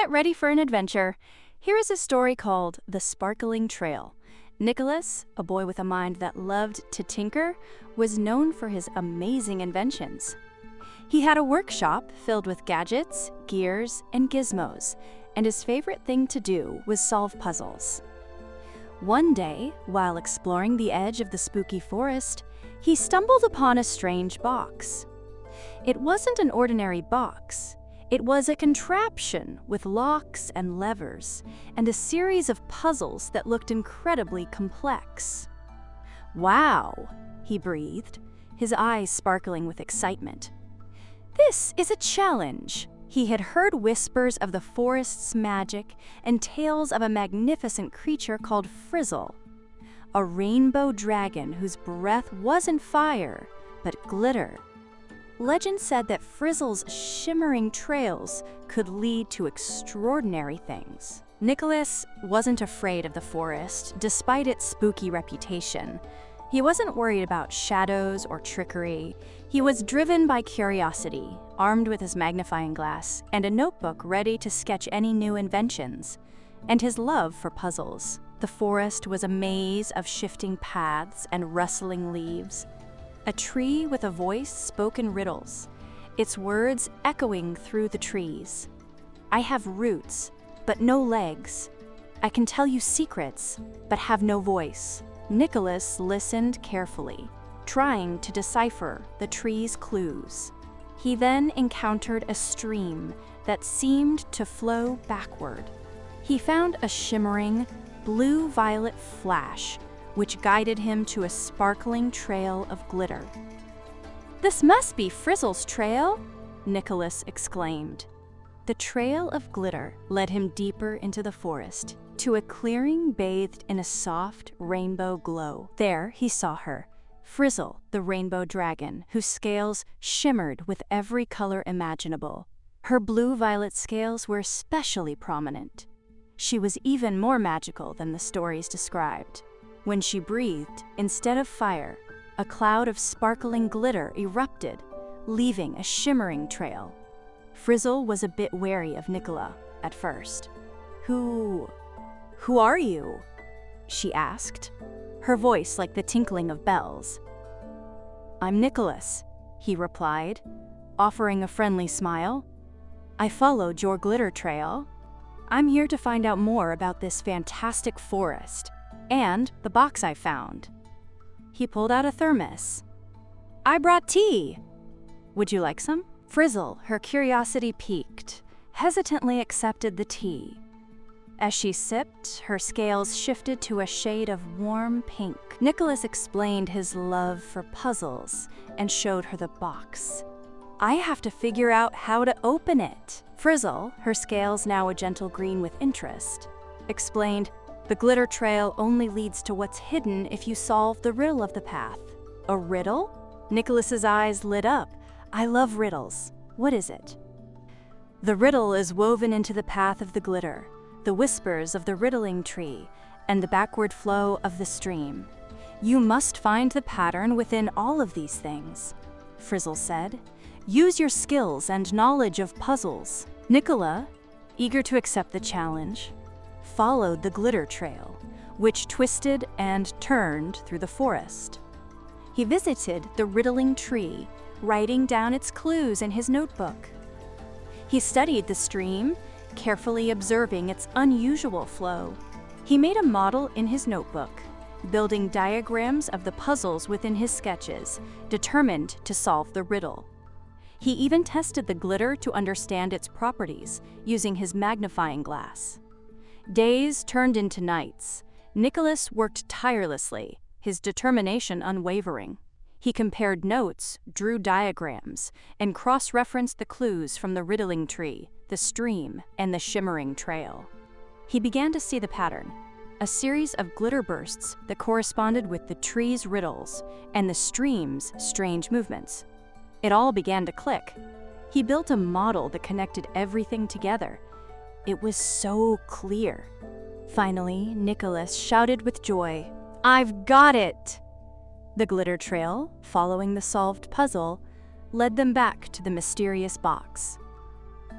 Get ready for an adventure. Here is a story called The Sparkling Trail. Nicolas, a boy with a mind that loved to tinker, was known for his amazing inventions. He had a workshop filled with gadgets, gears, and gizmos, and his favorite thing to do was solve puzzles. One day, while exploring the edge of the spooky forest, he stumbled upon a strange box. It wasn't an ordinary box. It was a contraption with locks and levers, and a series of puzzles that looked incredibly complex. "Wow," he breathed, his eyes sparkling with excitement. "This is a challenge." He had heard whispers of the forest's magic and tales of a magnificent creature called Frizzle, a rainbow dragon whose breath wasn't fire, but glitter. Legend said that Frizzle's shimmering trails could lead to extraordinary things. Nicolas wasn't afraid of the forest, despite its spooky reputation. He wasn't worried about shadows or trickery. He was driven by curiosity, armed with his magnifying glass and a notebook ready to sketch any new inventions, and his love for puzzles. The forest was a maze of shifting paths and rustling leaves. A tree with a voice spoke in riddles, its words echoing through the trees. "I have roots, but no legs. I can tell you secrets, but have no voice." Nicolas listened carefully, trying to decipher the tree's clues. He then encountered a stream that seemed to flow backward. He found a shimmering, blue-violet flash, which guided him to a sparkling trail of glitter. "This must be Frizzle's trail," Nicolas exclaimed. The trail of glitter led him deeper into the forest, to a clearing bathed in a soft rainbow glow. There he saw her, Frizzle, the rainbow dragon, whose scales shimmered with every color imaginable. Her blue-violet scales were especially prominent. She was even more magical than the stories described. When she breathed, instead of fire, a cloud of sparkling glitter erupted, leaving a shimmering trail. Frizzle was a bit wary of Nicolas at first. Who are you?" she asked, her voice like the tinkling of bells. "I'm Nicolas," he replied, offering a friendly smile. "I followed your glitter trail. I'm here to find out more about this fantastic forest and the box I found." He pulled out a thermos. "I brought tea. Would you like some?" Frizzle, her curiosity piqued, hesitantly accepted the tea. As she sipped, her scales shifted to a shade of warm pink. Nicolas explained his love for puzzles and showed her the box. "I have to figure out how to open it." Frizzle, her scales now a gentle green with interest, explained, "The glitter trail only leads to what's hidden if you solve the riddle of the path." "A riddle?" Nicolas's eyes lit up. "I love riddles. What is it?" "The riddle is woven into the path of the glitter, the whispers of the riddling tree, and the backward flow of the stream. You must find the pattern within all of these things," Frizzle said. "Use your skills and knowledge of puzzles." Nicolas, eager to accept the challenge, followed the glitter trail, which twisted and turned through the forest. He visited the riddling tree, writing down its clues in his notebook. He studied the stream, carefully observing its unusual flow. He made a model in his notebook, building diagrams of the puzzles within his sketches, determined to solve the riddle. He even tested the glitter to understand its properties, using his magnifying glass. Days turned into nights. Nicolas worked tirelessly, his determination unwavering. He compared notes, drew diagrams, and cross-referenced the clues from the riddling tree, the stream, and the shimmering trail. He began to see the pattern, a series of glitter bursts that corresponded with the tree's riddles and the stream's strange movements. It all began to click. He built a model that connected everything together. It was so clear. Finally, Nicolas shouted with joy, "I've got it!" The glitter trail, following the solved puzzle, led them back to the mysterious box.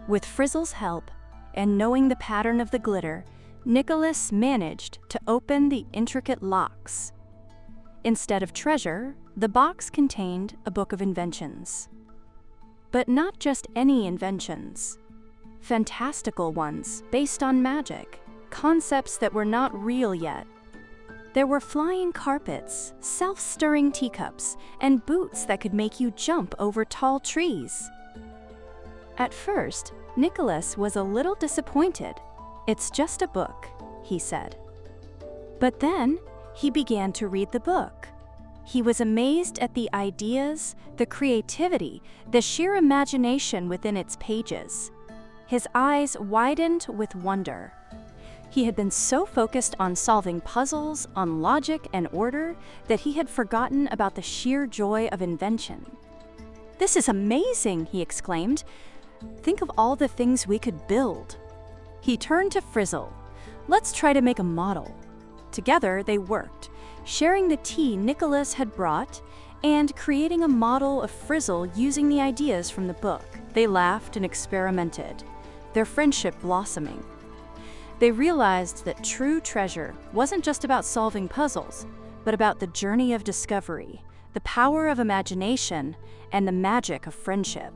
With Frizzle's help, and knowing the pattern of the glitter, Nicolas managed to open the intricate locks. Instead of treasure, the box contained a book of inventions. But not just any inventions. Fantastical ones based on magic, concepts that were not real yet. There were flying carpets, self-stirring teacups, and boots that could make you jump over tall trees. At first, Nicolas was a little disappointed. "It's just a book," he said. But then, he began to read the book. He was amazed at the ideas, the creativity, the sheer imagination within its pages. His eyes widened with wonder. He had been so focused on solving puzzles, on logic and order, that he had forgotten about the sheer joy of invention. "This is amazing," he exclaimed. "Think of all the things we could build." He turned to Frizzle. "Let's try to make a model." Together, they worked, sharing the tea Nicolas had brought and creating a model of Frizzle using the ideas from the book. They laughed and experimented, their friendship blossoming. They realized that true treasure wasn't just about solving puzzles, but about the journey of discovery, the power of imagination, and the magic of friendship.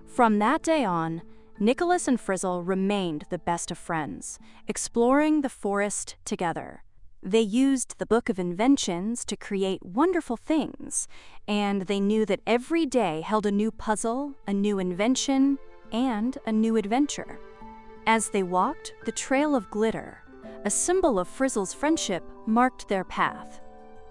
From that day on, Nicolas and Frizzle remained the best of friends, exploring the forest together. They used the Book of Inventions to create wonderful things, and they knew that every day held a new puzzle, a new invention, and a new adventure. As they walked, the trail of glitter, a symbol of Frizzle's friendship, marked their path.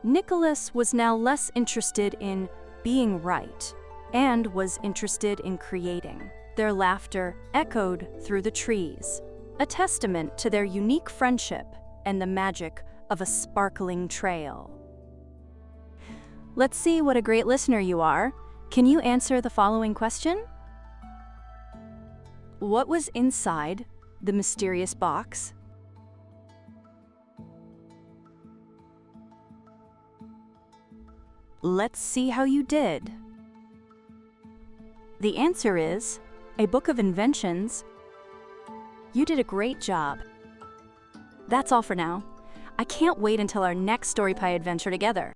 Nicolas was now less interested in being right and was interested in creating. Their laughter echoed through the trees, a testament to their unique friendship and the magic of a sparkling trail. Let's see what a great listener you are. Can you answer the following question? What was inside the mysterious box? Let's see how you did. The answer is a book of inventions. You did a great job. That's all for now. I can't wait until our next Story Pie adventure together.